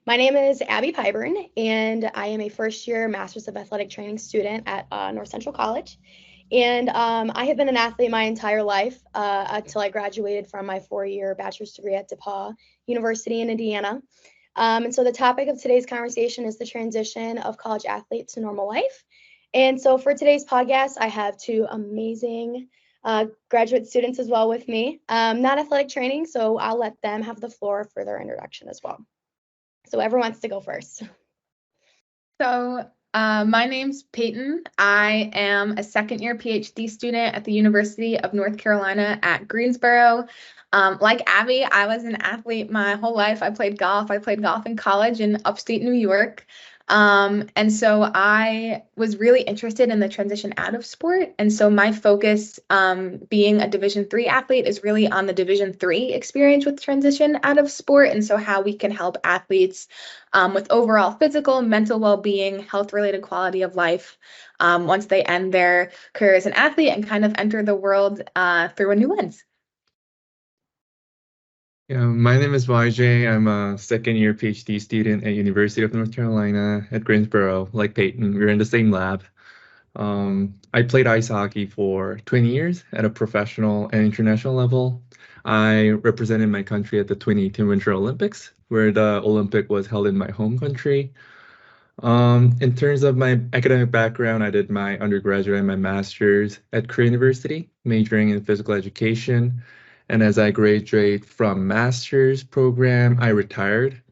My name is Abby Pyburn, and I am a first-year Master's of Athletic Training student at North Central College. And I have been an athlete my entire life until I graduated from my four-year bachelor's degree at DePaul University in Indiana. And so the topic of today's conversation is the transition of college athletes to normal life. And so for today's podcast, I have two amazing graduate students as well with me, not athletic training, so I'll let them have the floor for their introduction as well. So whoever wants to go first. So my name's Peyton. I am a second-year PhD student at the University of North Carolina at Greensboro. Like Abby, I was an athlete my whole life. I played golf. I played golf in college in upstate New York. And so I was really interested in the transition out of sport. And so my focus, being a Division III athlete, is really on the Division III experience with transition out of sport. And so how we can help athletes with overall physical, mental well-being, health-related quality of life once they end their career as an athlete and kind of enter the world through a new lens. Yeah, my name is YJ. I'm a second-year PhD student at University of North Carolina at Greensboro. Like Peyton, we're in the same lab. I played ice hockey for 20 years at a professional and international level. I represented my country at the 2018 Winter Olympics, where the Olympic was held in my home country. In terms of my academic background, I did my undergraduate and my master's at Korea University, majoring in physical education. And as I graduate from master's program, I retired.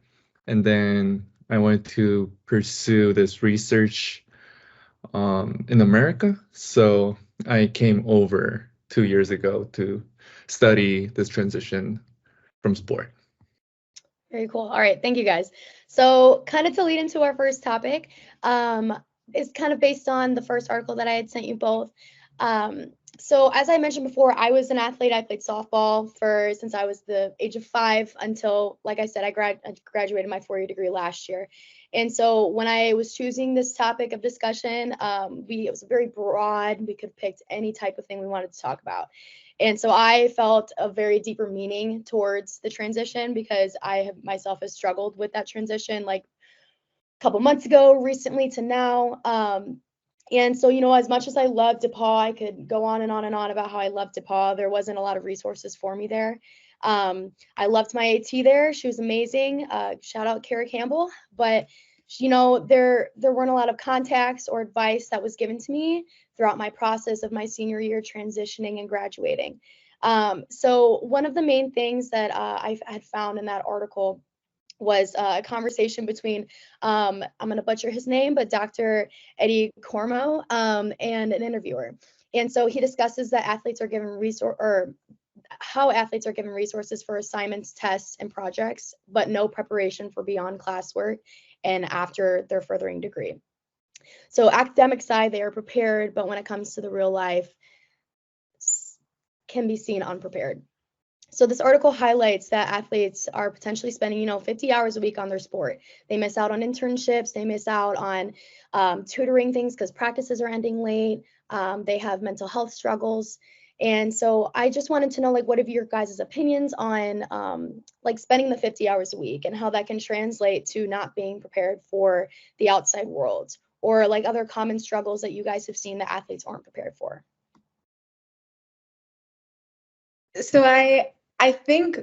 And then I wanted to pursue this research in America. So I came over 2 years ago to study this transition from sport. Very cool. All right. Thank you, guys. So kind of to lead into our first topic, is kind of based on the first article that I had sent you both. So as I mentioned before, I was an athlete. I played softball since I was the age of 5 until, like I said, I graduated my 4-year degree last year. And so when I was choosing this topic of discussion, it was very broad. We could have picked any type of thing we wanted to talk about. And so I felt a very deeper meaning towards the transition because I myself has struggled with that transition like a couple months ago, recently to now. And so, as much as I love DePaul, I could go on and on and on about how I love DePaul. There wasn't a lot of resources for me there. I loved my AT there. She was amazing. Shout out Kara Campbell. But, there weren't a lot of contacts or advice that was given to me throughout my process of my senior year transitioning and graduating. So one of the main things that I had found in that article was a conversation between, I'm going to butcher his name, but Dr. Eddie Cormo and an interviewer. And so he discusses that athletes are given how athletes are given resources for assignments, tests, and projects, but no preparation for beyond classwork and after their furthering degree. So academic side, they are prepared, but when it comes to the real life, can be seen unprepared. So this article highlights that athletes are potentially spending, 50 hours a week on their sport. They miss out on internships. They miss out on tutoring things because practices are ending late. They have mental health struggles. And so I just wanted to know, what are your guys' opinions on spending the 50 hours a week and how that can translate to not being prepared for the outside world, or other common struggles that you guys have seen that athletes aren't prepared for? So I think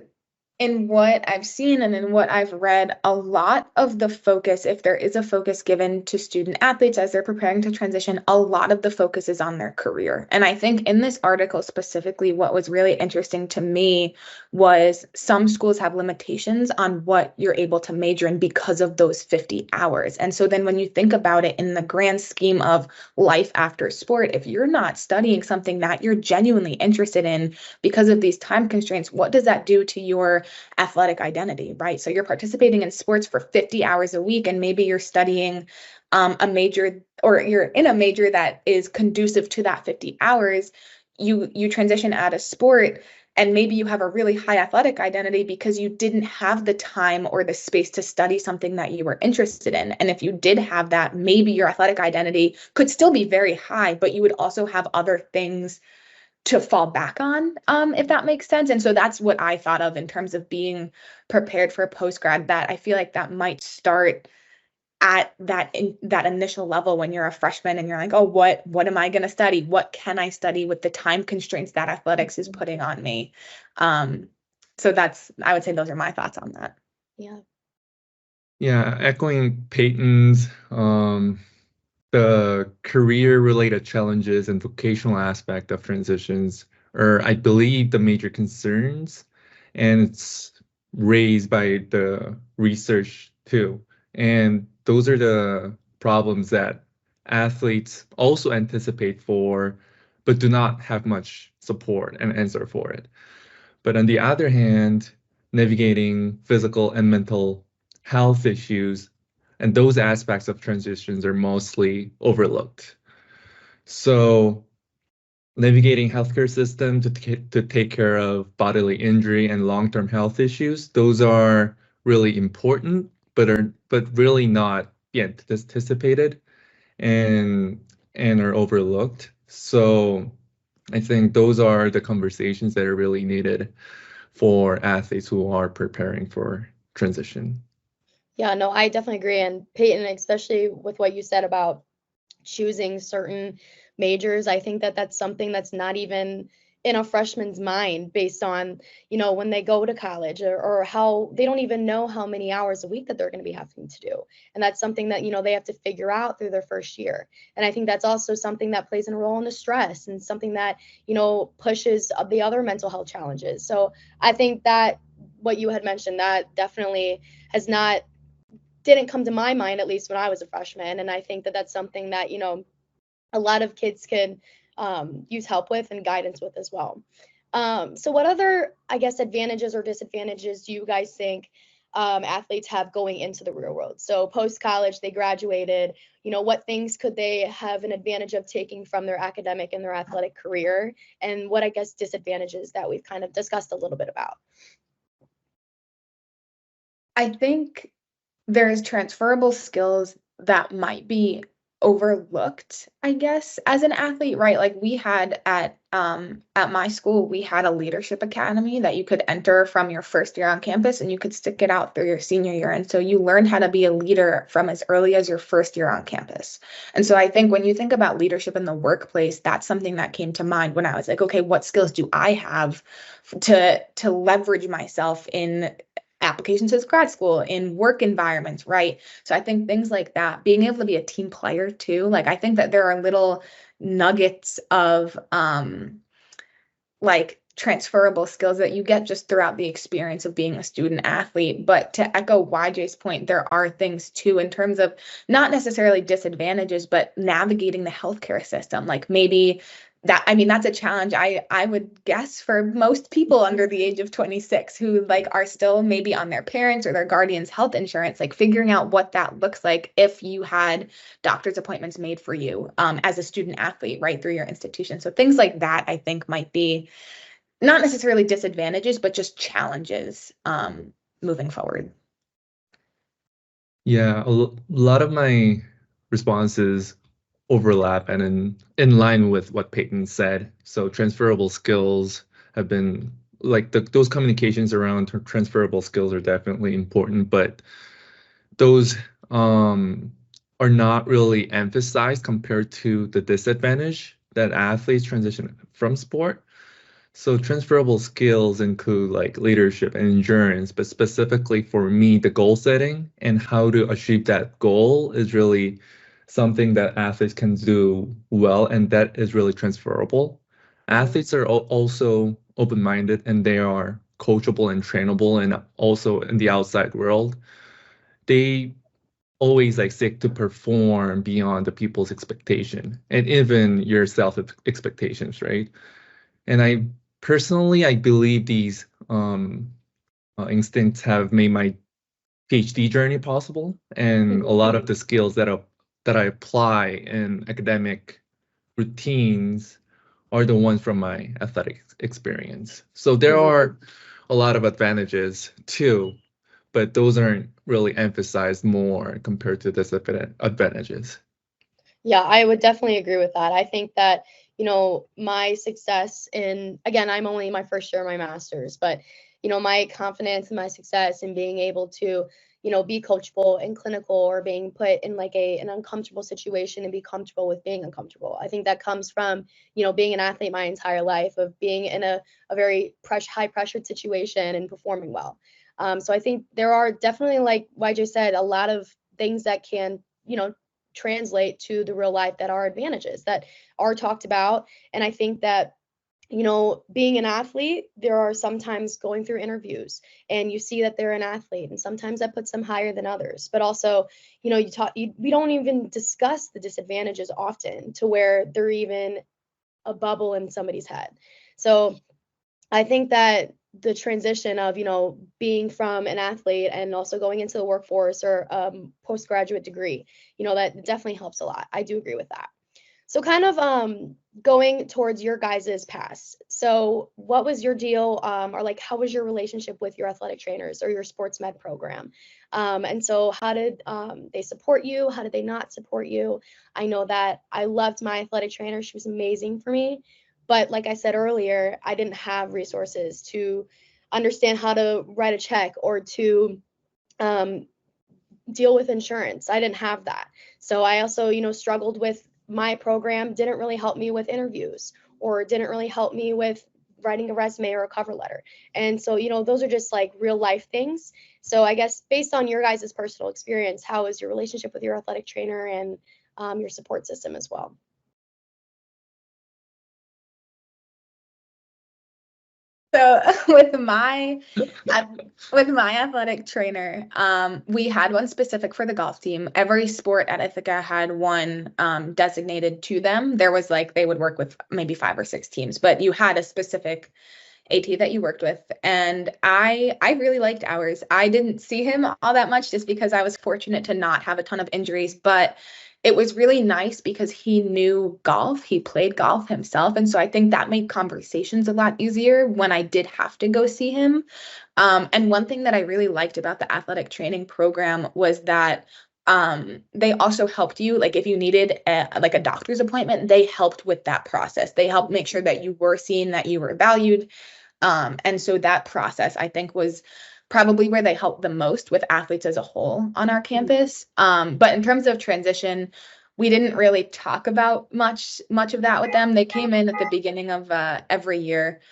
in what I've seen and in what I've read, a lot of the focus, if there is a focus given to student athletes as they're preparing to transition, a lot of the focus is on their career. And I think in this article specifically, what was really interesting to me was some schools have limitations on what you're able to major in because of those 50 hours. And so then when you think about it in the grand scheme of life after sport, if you're not studying something that you're genuinely interested in because of these time constraints, what does that do to your athletic identity, right? So you're participating in sports for 50 hours a week, and maybe you're studying a major, or you're in a major that is conducive to that 50 hours. You transition out of sport, and maybe you have a really high athletic identity because you didn't have the time or the space to study something that you were interested in. And if you did have that, maybe your athletic identity could still be very high, but you would also have other things to fall back on, if that makes sense. And so that's what I thought of in terms of being prepared for post-grad, that I feel like that might start at that initial level when you're a freshman and you're like, oh, what am I going to study? What can I study with the time constraints that athletics is putting on me? So I would say those are my thoughts on that. Yeah. Yeah, echoing Peyton's, the career-related challenges and vocational aspect of transitions are, I believe, the major concerns, and it's raised by the research too. And those are the problems that athletes also anticipate for, but do not have much support and answer for it. But on the other hand, navigating physical and mental health issues and those aspects of transitions are mostly overlooked. So navigating healthcare system to take care of bodily injury and long-term health issues, those are really important, but really not yet anticipated and are overlooked. So I think those are the conversations that are really needed for athletes who are preparing for transition. Yeah, no, I definitely agree. And Peyton, especially with what you said about choosing certain majors, I think that that's something that's not even in a freshman's mind based on, when they go to college, or how they don't even know how many hours a week that they're going to be having to do. And that's something that, they have to figure out through their first year. And I think that's also something that plays a role in the stress, and something that, pushes the other mental health challenges. So I think that what you had mentioned, that definitely didn't come to my mind, at least when I was a freshman. And I think that that's something that, a lot of kids can use help with and guidance with as well. So what other, I guess, advantages or disadvantages do you guys think athletes have going into the real world? So post-college, they graduated, what things could they have an advantage of taking from their academic and their athletic career? And what, I guess, disadvantages that we've kind of discussed a little bit about? I think there's transferable skills that might be overlooked, I guess, as an athlete, right? Like we had at my school, we had a leadership academy that you could enter from your first year on campus, and you could stick it out through your senior year. And so you learned how to be a leader from as early as your first year on campus. And so I think when you think about leadership in the workplace, that's something that came to mind when I was like, okay, what skills do I have to leverage myself in applications as grad school, in work environments, right? So I think things like that, being able to be a team player too, like I think that there are little nuggets of like transferable skills that you get just throughout the experience of being a student athlete. But to echo YJ's point, there are things too in terms of not necessarily disadvantages, but navigating the healthcare system. Like maybe that's a challenge I would guess for most people under the age of 26 who like are still maybe on their parents' or their guardians' health insurance, like figuring out what that looks like if you had doctor's appointments made for you as a student athlete right through your institution. So things like that I think might be not necessarily disadvantages, but just challenges moving forward. Yeah, a lot of my responses overlap and in line with what Peyton said. So transferable skills have been like those communications around transferable skills are definitely important, but those are not really emphasized compared to the disadvantage that athletes transition from sport. So transferable skills include like leadership and endurance, but specifically for me, the goal setting and how to achieve that goal is really something that athletes can do well, and that is really transferable. Athletes are also open-minded, and they are coachable and trainable, and also in the outside world, they always like seek to perform beyond the people's expectation and even your self expectations, right? And I believe these instincts have made my PhD journey possible, and a lot of the skills that I apply in academic routines are the ones from my athletic experience. So there are a lot of advantages too, but those aren't really emphasized more compared to disadvantages. Yeah, I would definitely agree with that. I think that, my success in, again, I'm only my first year of my master's, but, my confidence and my success in being able to, be coachable and clinical, or being put in like an uncomfortable situation and be comfortable with being uncomfortable. I think that comes from, being an athlete my entire life, of being in a very high pressured situation and performing well. So I think there are definitely, like YJ said, a lot of things that can, translate to the real life that are advantages that are talked about. And I think that, being an athlete, there are sometimes going through interviews and you see that they're an athlete, and sometimes that puts them higher than others. But also, we don't even discuss the disadvantages often, to where they're even a bubble in somebody's head. So I think that the transition of, being from an athlete and also going into the workforce, or postgraduate degree, that definitely helps a lot. I do agree with that. So kind of going towards your guys' past. So what was your deal, or like, how was your relationship with your athletic trainers or your sports med program? And so how did they support you? How did they not support you? I know that I loved my athletic trainer. She was amazing for me. But like I said earlier, I didn't have resources to understand how to write a check, or to deal with insurance. I didn't have that. So I also, struggled with, my program didn't really help me with interviews, or didn't really help me with writing a resume or a cover letter. And so, those are just like real life things. So I guess, based on your guys' personal experience, how is your relationship with your athletic trainer and your support system as well? So with my athletic trainer, we had one specific for the golf team. Every sport at Ithaca had one designated to them. There was like, they would work with maybe 5 or 6 teams, but you had a specific AT that you worked with. And I really liked ours. I didn't see him all that much, just because I was fortunate to not have a ton of injuries, but it was really nice because he knew golf. He played golf himself. And so I think that made conversations a lot easier when I did have to go see him. And one thing that I really liked about the athletic training program was that they also helped you, like if you needed a doctor's appointment, they helped with that process. They helped make sure that you were seen, that you were valued. And so that process, I think, was probably where they helped the most with athletes as a whole on our campus. But in terms of transition, we didn't really talk about much of that with them. They came in at the beginning of every year,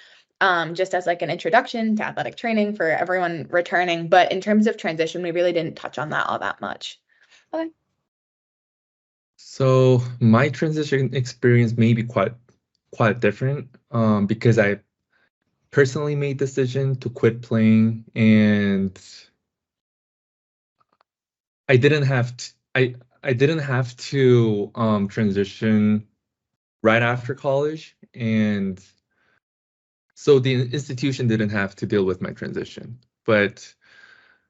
just as like an introduction to athletic training for everyone returning. But in terms of transition, we really didn't touch on that all that much. Okay. So my transition experience may be quite different, because I personally made decision to quit playing, and I didn't have to transition right after college, and so the institution didn't have to deal with my transition. But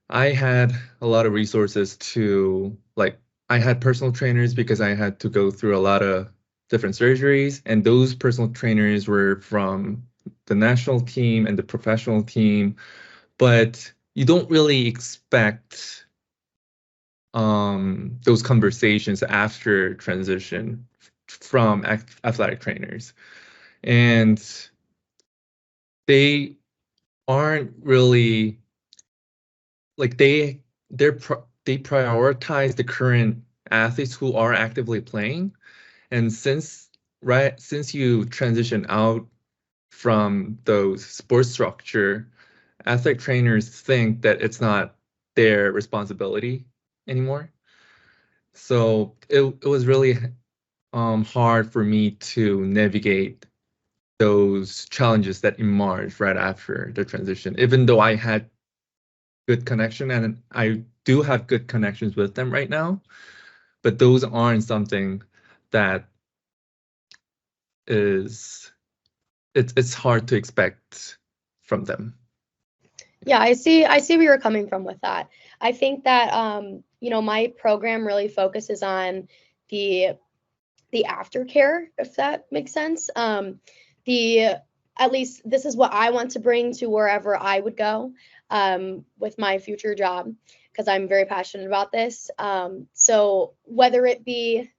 I had a lot of resources to, like, I had personal trainers because I had to go through a lot of different surgeries, and those personal trainers were from the national team and the professional team. But you don't really expect those conversations after transition from athletic trainers, and they aren't really like they prioritize the current athletes who are actively playing. And since you transition out from those sports structure, athletic trainers think that it's not their responsibility anymore. So it was really hard for me to navigate those challenges that emerged right after the transition, even though I had good connection, and I do have good connections with them right now, but those aren't something that is, it's hard to expect from them. Yeah, I see where you're coming from with that. I think that my program really focuses on the aftercare, if that makes sense. At least this is what I want to bring to wherever I would go with my future job, because I'm very passionate about this. So whether it be,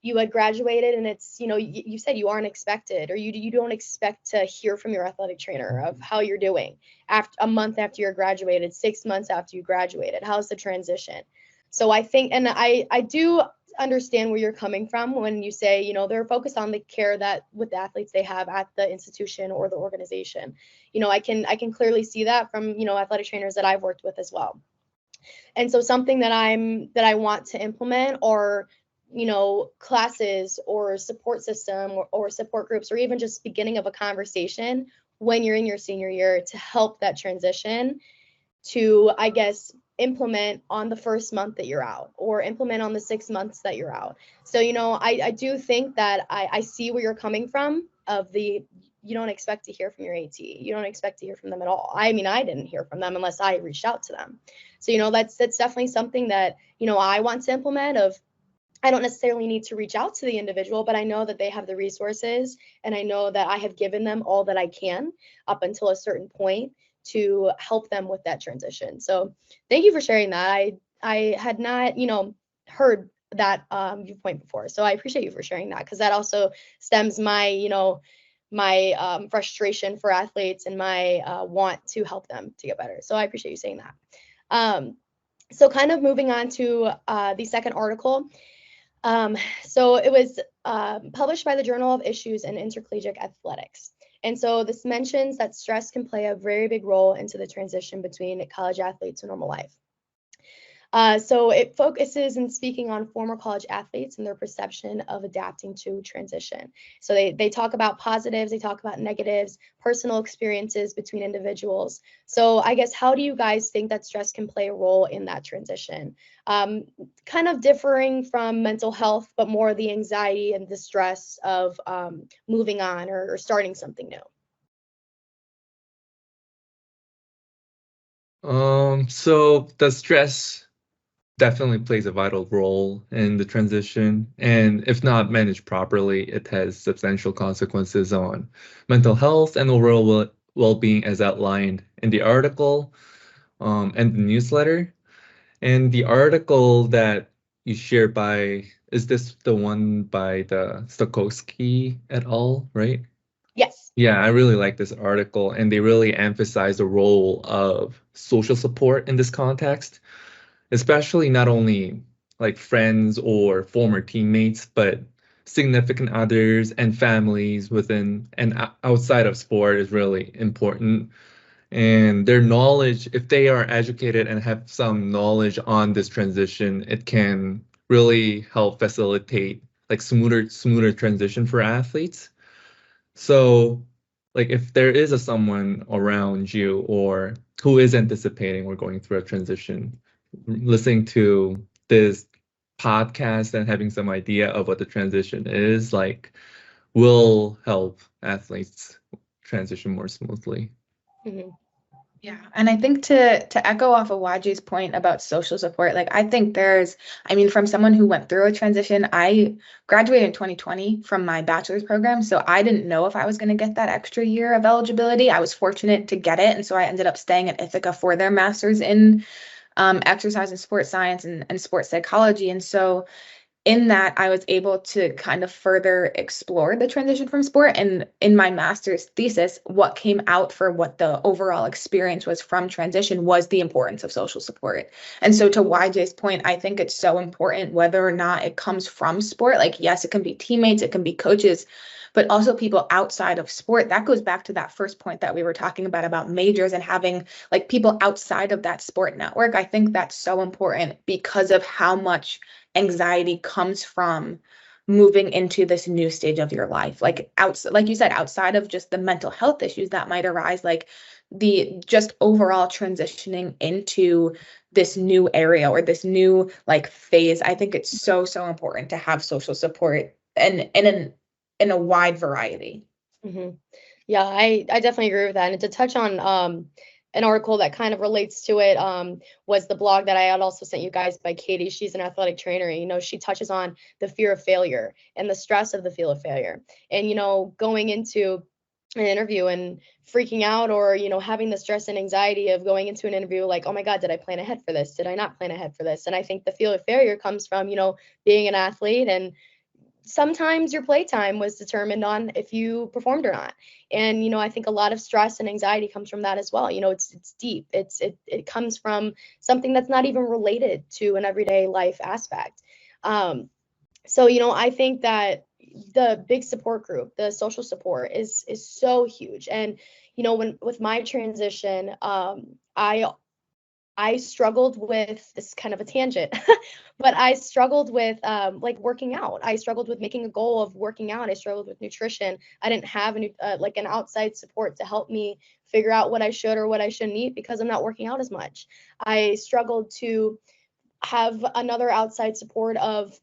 you had graduated and it's, you said you aren't expected, or you don't expect to hear from your athletic trainer of how you're doing after a month after you're graduated, 6 months after you graduated. How's the transition? So I think, and I do understand where you're coming from when you say, they're focused on the care that with the athletes they have at the institution or the organization. I can clearly see that from, athletic trainers that I've worked with as well. And so something that I want to implement, or classes or support system or support groups, or even just beginning of a conversation when you're in your senior year to help that transition, to, I guess, implement on the first month that you're out, or implement on the 6 months that you're out. So, I do think that I see where you're coming from, of the, you don't expect to hear from your AT. You don't expect to hear from them at all. I mean, I didn't hear from them unless I reached out to them. So, that's definitely something that, I want to implement. Of, I don't necessarily need to reach out to the individual, but I know that they have the resources, and I know that I have given them all that I can up until a certain point to help them with that transition. So thank you for sharing that. I had not, heard that viewpoint before. So I appreciate you for sharing that, because that also stems my, my frustration for athletes and my want to help them to get better. So I appreciate you saying that. So kind of moving on to the second article. So it was published by the Journal of Issues in Intercollegiate Athletics. And so this mentions that stress can play a very big role into the transition between college athletes and normal life. So it focuses in speaking on former college athletes and their perception of adapting to transition. So they talk about positives, they talk about negatives, personal experiences between individuals. So I guess, how do you guys think that stress can play a role in that transition? Kind of differing from mental health, but more the anxiety and the stress of moving on or starting something new. So the stress definitely plays a vital role in the transition, and if not managed properly, it has substantial consequences on mental health and overall well-being, as outlined in the article and the newsletter. And the article that you shared is this the one by the Stokowski et al., right? Yes. Yeah, I really like this article, and they really emphasize the role of social support in this context, especially not only like friends or former teammates, but significant others and families within and outside of sport is really important. And their knowledge, if they are educated and have some knowledge on this transition, it can really help facilitate like smoother transition for athletes. So like if there is someone around you or who is anticipating or going through a transition, listening to this podcast and having some idea of what the transition is like will help athletes transition more smoothly. Mm-hmm. Yeah, and I think to echo off of Waji's point about social support, like I think from someone who went through a transition, I graduated in 2020 from my bachelor's program, so I didn't know if I was going to get that extra year of eligibility. I was fortunate to get it, and so I ended up staying at Ithaca for their master's in exercise and sports science and sports psychology. And so in that, I was able to kind of further explore the transition from sport. And in my master's thesis, what came out for what the overall experience was from transition was the importance of social support. And so to YJ's point, I think it's so important whether or not it comes from sport. Like, yes, it can be teammates, it can be coaches, but also people outside of sport. That goes back to that first point that we were talking about majors and having like people outside of that sport network. I think that's so important because of how much anxiety comes from moving into this new stage of your life. Like you said, outside of just the mental health issues that might arise, like the just overall transitioning into this new area or this new like phase. I think it's so important to have social support and in a wide variety. Mm-hmm. Yeah, I definitely agree with that. And to touch on an article that kind of relates to it was the blog that I had also sent you guys by Katie. She's an athletic trainer. She touches on the fear of failure and the stress of the fear of failure. And, going into an interview and freaking out, or, having the stress and anxiety of going into an interview like, oh my God, did I plan ahead for this? Did I not plan ahead for this? And I think the fear of failure comes from, being an athlete and sometimes your playtime was determined on if you performed or not. And, I think a lot of stress and anxiety comes from that as well. It's deep. It comes from something that's not even related to an everyday life aspect. So, I think that the big support group, the social support is so huge. And, when with my transition, I struggled with this, kind of a tangent, but I struggled with like working out. I struggled with making a goal of working out. I struggled with nutrition. I didn't have like an outside support to help me figure out what I should or what I shouldn't eat because I'm not working out as much. I struggled to have another outside support of,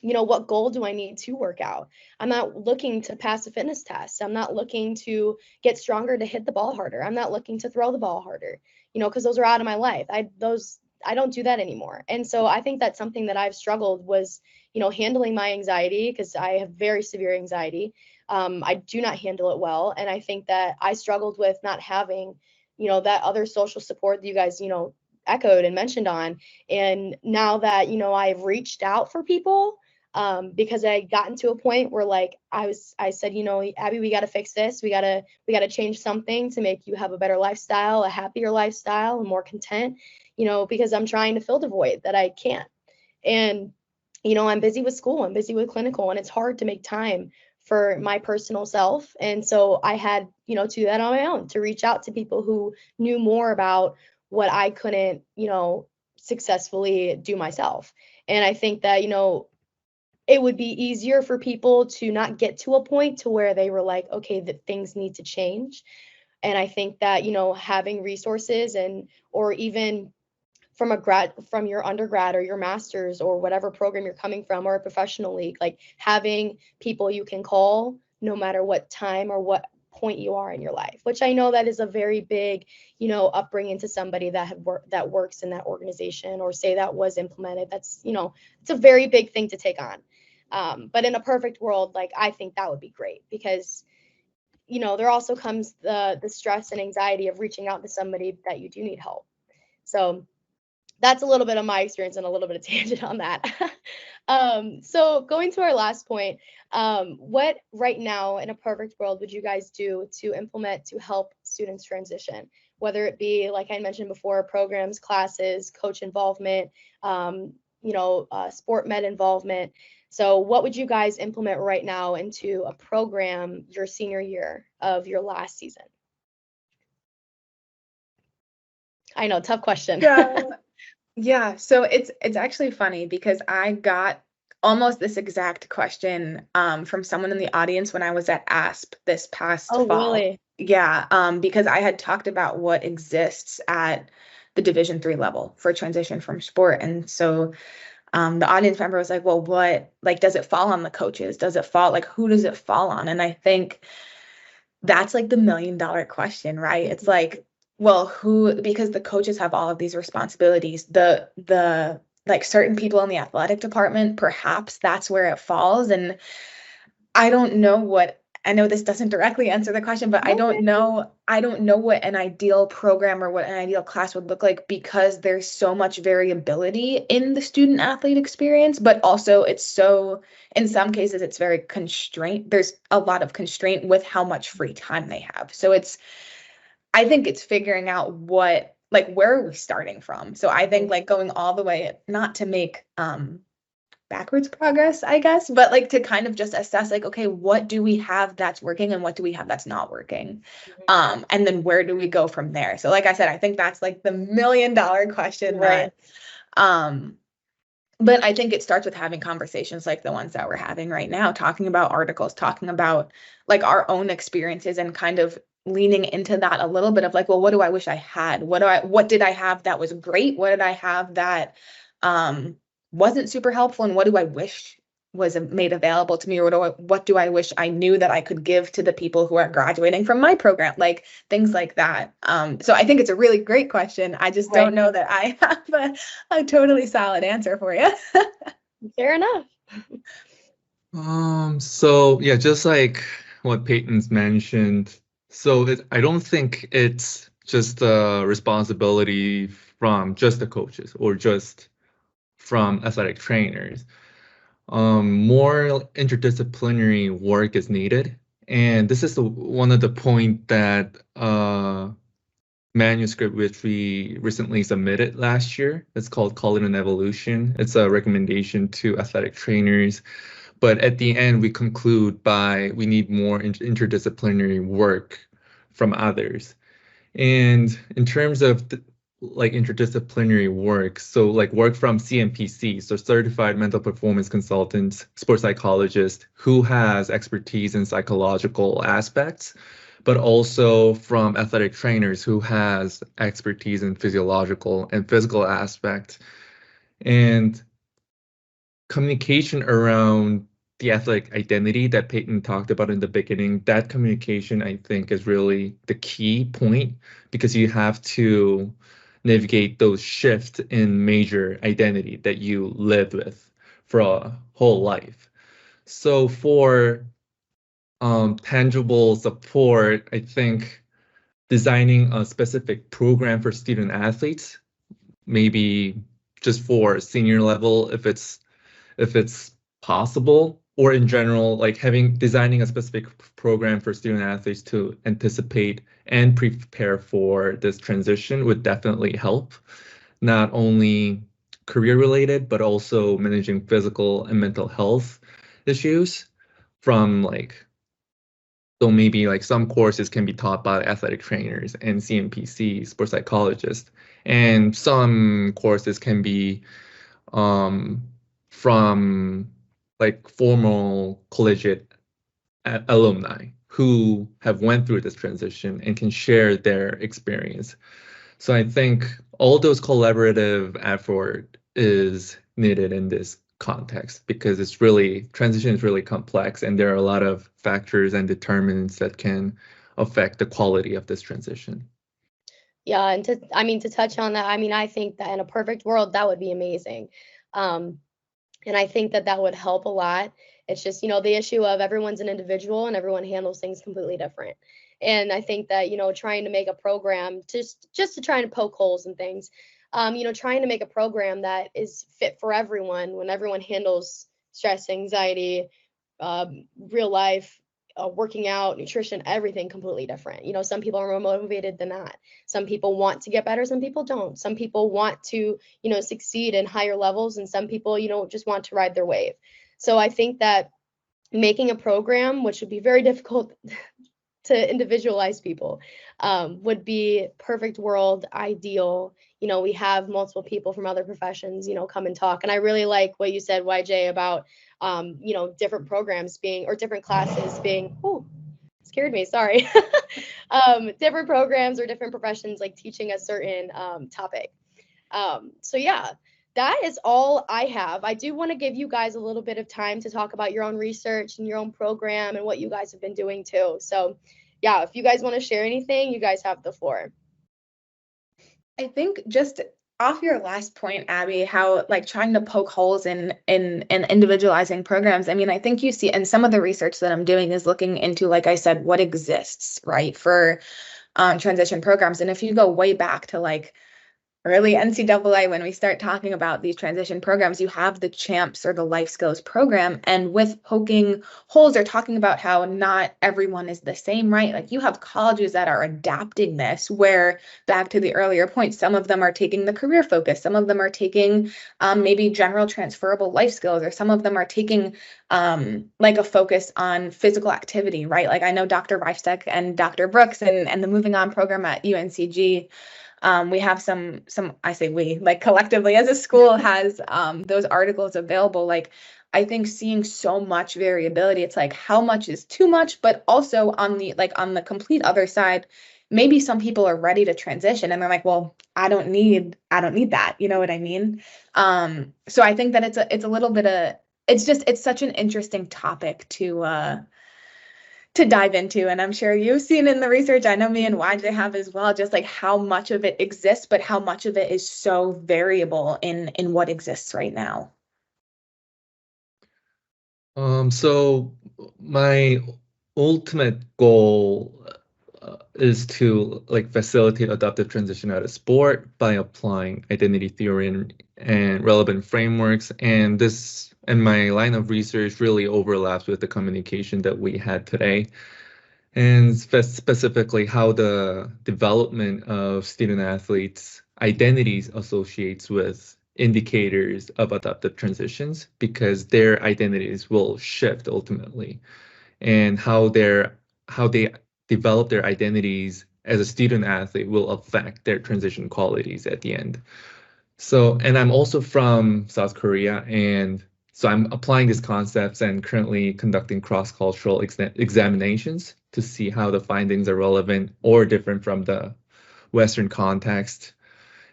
what goal do I need to work out? I'm not looking to pass a fitness test. I'm not looking to get stronger to hit the ball harder. I'm not looking to throw the ball harder, because those are out of my life. I don't do that anymore. And so I think that's something that I've struggled was, handling my anxiety, because I have very severe anxiety. I do not handle it well. And I think that I struggled with not having, that other social support that you guys, echoed and mentioned on. And now that, I've reached out for people, because I gotten to a point where like I said, Abby, we got to fix this. We got to change something to make you have a better lifestyle, a happier lifestyle, and more content, because I'm trying to fill the void that I can't. And, I'm busy with school, I'm busy with clinical, and it's hard to make time for my personal self. And so I had, to do that on my own, to reach out to people who knew more about what I couldn't, successfully do myself. And I think that, it would be easier for people to not get to a point to where they were like, okay, that things need to change. And I think that, having resources or even from your undergrad or your master's or whatever program you're coming from, or a professional league, like having people you can call no matter what time or what point you are in your life, which I know that is a very big, upbringing to somebody that works in that organization, or say that was implemented. That's, it's a very big thing to take on. But in a perfect world, like I think that would be great, because there also comes the stress and anxiety of reaching out to somebody that you do need help. So that's a little bit of my experience and a little bit of tangent on that. So going to our last point, what right now in a perfect world would you guys do to implement to help students transition? Whether it be, like I mentioned before, programs, classes, coach involvement, sport med involvement. So what would you guys implement right now into a program your senior year of your last season? I know, tough question. Yeah, so it's actually funny because I got almost this exact question from someone in the audience when I was at ASP this past fall. Really? Yeah, because I had talked about what exists at the Division III level for transition from sport. And so the audience member was like, well, what, like, does it fall on the coaches? Does it fall, like, who does it fall on? And I think that's like the $1 million question, right? It's like, well, who, because the coaches have all of these responsibilities, the like certain people in the athletic department, perhaps that's where it falls. And I don't know what, I know this doesn't directly answer the question, but I don't know what an ideal program or what an ideal class would look like, because there's so much variability in the student athlete experience, but also it's so, in some cases, it's very constrained. There's a lot of constraint with how much free time they have. So I think it's figuring out what, like, where are we starting from? So I think like going all the way, not to make backwards progress, I guess, but like to kind of just assess like, okay, what do we have that's working and what do we have that's not working? And then where do we go from there? So like I said, I think that's like the $1 million question. Right. But I think it starts with having conversations like the ones that we're having right now, talking about articles, talking about like our own experiences, and kind of leaning into that a little bit of like, well, what do I wish I had? What did I have that was great? What did I have that wasn't super helpful? And what do I wish was made available to me? Or what do I wish I knew that I could give to the people who are graduating from my program? Like things like that. So I think it's a really great question. I just don't know that I have a totally solid answer for you. Fair enough. So yeah, just like what Peyton's mentioned, so I don't think it's just a responsibility from just the coaches or just from athletic trainers. more interdisciplinary work is needed. And this is one of the point that manuscript which we recently submitted last year. It's called Call It an Evolution. It's a recommendation to athletic trainers. But at the end, we conclude by we need more interdisciplinary work from others. And in terms of like interdisciplinary work, so like work from CMPC, so Certified Mental Performance Consultant, sports psychologist who has expertise in psychological aspects, but also from athletic trainers who has expertise in physiological and physical aspects. And communication around the athletic identity that Peyton talked about in the beginning, that communication, I think, is really the key point because you have to navigate those shifts in major identity that you live with for a whole life. So for tangible support, I think designing a specific program for student athletes, maybe just for senior level if it's possible, or in general, like designing a specific program for student athletes to anticipate and prepare for this transition would definitely help, not only career related, but also managing physical and mental health issues from so maybe like some courses can be taught by athletic trainers and CMPC, sports psychologists, and some courses can be from like formal collegiate alumni who have went through this transition and can share their experience. So I think all those collaborative effort is needed in this context because transition is really complex and there are a lot of factors and determinants that can affect the quality of this transition. Yeah, and to touch on that, I think that in a perfect world, that would be amazing. And I think that would help a lot. It's just, the issue of everyone's an individual and everyone handles things completely different. And I think that, trying to make a program just to try and poke holes and things, trying to make a program that is fit for everyone when everyone handles stress, anxiety, real life, working out, nutrition, everything completely different. Some people are more motivated than that. Some people want to get better, some people don't. Some people want to, succeed in higher levels, and some people, just want to ride their wave. So I think that making a program, which would be very difficult to individualize people, would be perfect world, ideal. We have multiple people from other professions, come and talk. And I really like what you said, YJ, about different programs being, or different classes being, scared me, sorry. Different programs or different professions like teaching a certain topic. So yeah, that is all I have. I do want to give you guys a little bit of time to talk about your own research and your own program and what you guys have been doing too. So yeah, if you guys want to share anything, you guys have the floor. I think just off your last point, Abby, how like trying to poke holes in individualizing programs. I think you see, and some of the research that I'm doing is looking into, like I said, what exists, right, for transition programs. And if you go way back to like early NCAA, when we start talking about these transition programs, you have the CHAMPS or the life skills program. And with poking holes, they're talking about how not everyone is the same, right? Like you have colleges that are adapting this, where back to the earlier point, some of them are taking the career focus, some of them are taking maybe general transferable life skills, or some of them are taking like a focus on physical activity, right? Like I know Dr. Reifsteck and Dr. Brooks and the Moving On program at UNCG. We have some, I say we, like collectively as a school, has those articles available. Like, I think seeing so much variability, it's like how much is too much, but also on the complete other side, maybe some people are ready to transition and they're like, well, I don't need that. You know what I mean? So I think that it's a little bit of, it's such an interesting topic to dive into. And I'm sure you've seen in the research, I know me and YJ have as well, just like how much of it exists, but how much of it is so variable in what exists right now. So my ultimate goal is to like facilitate adaptive transition out of sport by applying identity theory and relevant frameworks. And my line of research really overlaps with the communication that we had today, and specifically how the development of student athletes' identities associates with indicators of adaptive transitions, because their identities will shift ultimately, and how they develop their identities as a student athlete will affect their transition qualities at the end. So, and I'm also from South Korea, and so I'm applying these concepts and currently conducting cross-cultural examinations to see how the findings are relevant or different from the Western context.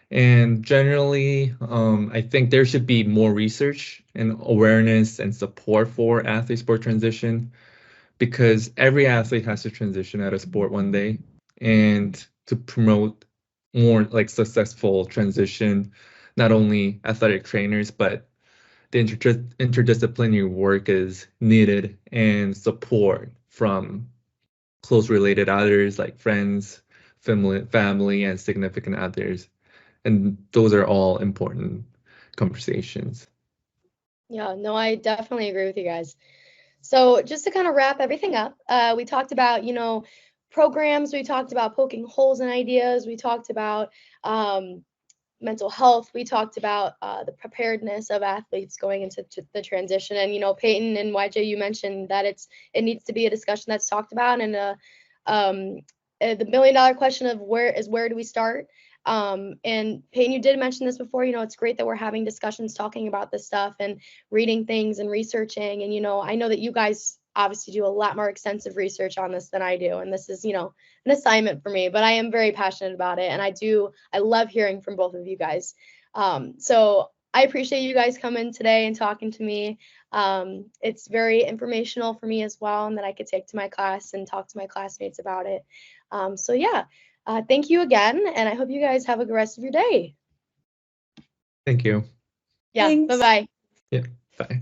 And generally, I think there should be more research and awareness and support for athlete sport transition, because every athlete has to transition out of sport one day, and to promote more like successful transition, not only athletic trainers, but the interdisciplinary work is needed, and support from close related others like friends, family, and significant others. And those are all important conversations. Yeah, no, I definitely agree with you guys. So just to kind of wrap everything up, we talked about, programs, we talked about poking holes in ideas, we talked about mental health, we talked about the preparedness of athletes going into the transition. And, Peyton and YJ, you mentioned that it needs to be a discussion that's talked about, and the $1 million question of where do we start? And Peyton, you did mention this before, it's great that we're having discussions talking about this stuff and reading things and researching. And, I know that you guys obviously do a lot more extensive research on this than I do. And this is, an assignment for me, but I am very passionate about it. And I love hearing from both of you guys. So I appreciate you guys coming today and talking to me. It's very informational for me as well, and that I could take to my class and talk to my classmates about it. So yeah. Thank you again, and I hope you guys have a good rest of your day. Thank you. Yeah, bye-bye. Yeah, bye.